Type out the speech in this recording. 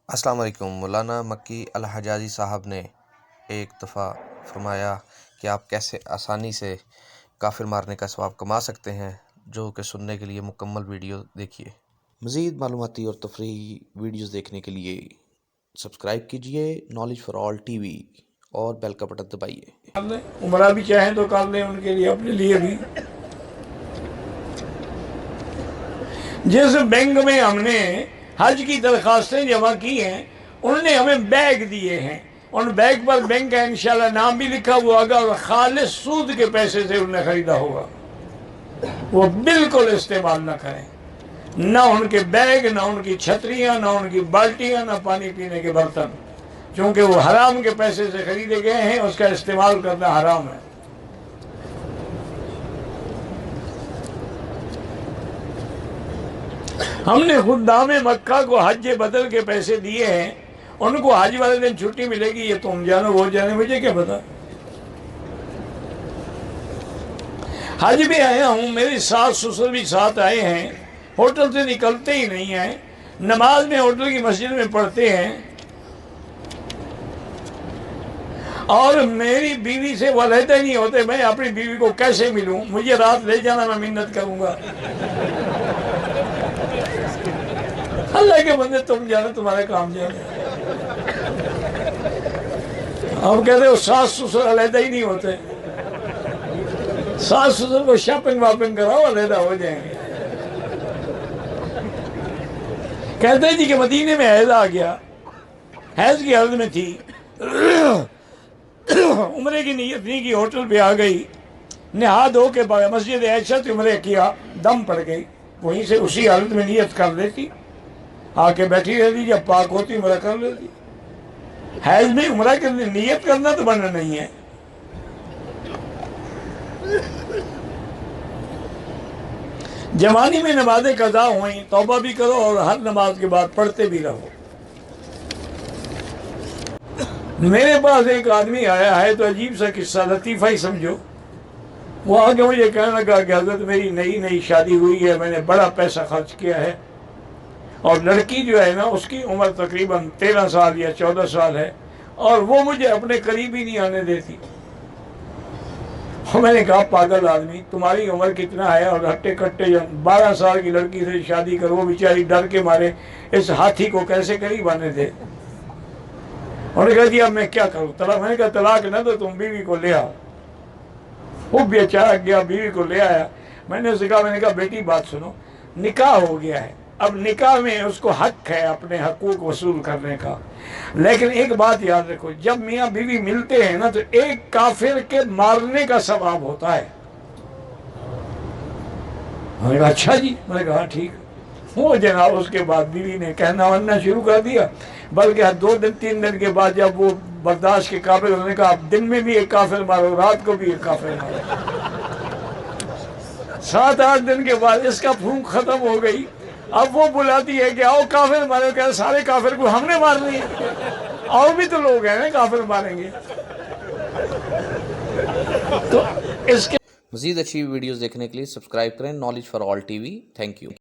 السلام علیکم۔ مولانا مکی الحجازی صاحب نے ایک دفعہ فرمایا کہ آپ کیسے آسانی سے کافر مارنے کا ثواب کما سکتے ہیں، جو کہ سننے کے لیے مکمل ویڈیو دیکھیے۔ مزید معلوماتی اور تفریحی ویڈیوز دیکھنے کے لیے سبسکرائب کیجیے knowledge for all T V اور بیل کا بٹن دبائیے۔ عمرہ بھی چاہیں تو کر لیں، ان کے لیے اپنے لیے بھی۔ جس بینک میں ہم نے حج کی درخواستیں جمع کی ہیں، انہوں نے ہمیں بیگ دیے ہیں، ان بیگ پر بینک کا انشاءاللہ نام بھی لکھا ہوا ہوگا، اور خالص سود کے پیسے سے انہوں نے خریدا ہوگا۔ وہ بالکل استعمال نہ کریں، نہ ان کے بیگ، نہ ان کی چھتریاں، نہ ان کی بالٹیاں، نہ پانی پینے کے برتن، چونکہ وہ حرام کے پیسے سے خریدے گئے ہیں، اس کا استعمال کرنا حرام ہے۔ ہم نے خدام مکہ کو حج بدل کے پیسے دیے ہیں، ان کو حج والے دن چھٹی ملے گی، یہ تم جانو وہ جانے، مجھے کیا پتا۔ حج بھی آیا ہوں، میری ساس سسر بھی ساتھ آئے ہیں، ہوٹل سے نکلتے ہی نہیں ہیں، نماز میں ہوٹل کی مسجد میں پڑھتے ہیں، اور میری بیوی سے وہ علیحدہ نہیں ہوتے۔ میں اپنی بیوی کو کیسے ملوں؟ مجھے رات لے جانا، میں منت کروں گا۔ اللہ کے بندے، تم جانے، تمہارے کام جانے۔ آپ کہتے ہو ساس سسر علیحدہ ہی نہیں ہوتے، ساس سسر کو شاپنگ واپنگ کراؤ، علیحدہ ہو جائیں گے۔ کہتے ہیں جی کہ مدینے میں حیض آ گیا، حیض کی حالت میں تھی، عمرے کی نیت نہیں کی، ہوٹل پہ آ گئی، نہا دھو کے مسجد عائشہ سے عمرے کیا، دم پڑ گئی، وہیں سے اسی حالت میں نیت کر لیتی، آ کے بیٹھی رہتی، جب پاک ہوتی عمرہ کر لیتی۔ حیض میں عمرہ کرنے نیت کرنا تو بننا نہیں ہے۔ جوانی میں نمازیں قضا ہوئیں، توبہ بھی کرو اور ہر نماز کے بعد پڑھتے بھی رہو۔ میرے پاس ایک آدمی آیا ہے، تو عجیب سا قصہ، لطیفہ ہی سمجھو۔ وہ آگے مجھے کہنے لگا کہ حضرت میری نئی شادی ہوئی ہے، میں نے بڑا پیسہ خرچ کیا ہے، اور لڑکی جو ہے نا، اس کی عمر تقریباً 13 سال یا 14 سال ہے، اور وہ مجھے اپنے قریب ہی نہیں آنے دیتی۔ میں نے کہا پاگل آدمی، تمہاری عمر کتنا ہے، اور ہٹے کٹے 12 سال کی لڑکی سے شادی کرو، وہ بیچاری ڈر کے مارے اس ہاتھی کو کیسے قریب آنے دے۔ انہوں نے کہا جی اب میں کیا کروں، طلاق؟ میں نے کہا طلاق نہ دو، تم بیوی کو لے آؤ۔ وہ بیچارہ گیا، بیوی کو لے آیا۔ میں نے اسے کہا بیٹی بات سنو، نکاح ہو گیا ہے، اب نکاح میں اس کو حق ہے اپنے حقوق وصول کرنے کا، لیکن ایک بات یاد رکھو، جب میاں بیوی ملتے ہیں نا، تو ایک کافر کے مارنے کا ثواب ہوتا ہے۔ میں نے کہا اچھا جی، میں نے کہا ہاں ٹھیک۔ وہ جناب اس کے بعد بیوی نے کہنا ورنا شروع کر دیا، بلکہ 2 دن 3 دن کے بعد جب وہ برداشت کے قابل، انہوں نے کہا اب دن میں بھی ایک کافر مارو، رات کو بھی ایک کافر مارو۔ 7-8 دن کے بعد اس کا پھونک ختم ہو گئی، اب وہ بلاتی ہے کہ آؤ کافر مارو، کہ سارے کافر کو ہم نے مارنی ہے، اور بھی تو لوگ ہیں نا کافر ماریں گے۔ تو اس کے مزید اچھی ویڈیوز دیکھنے کے لیے سبسکرائب کریں knowledge for all T V. Thank you.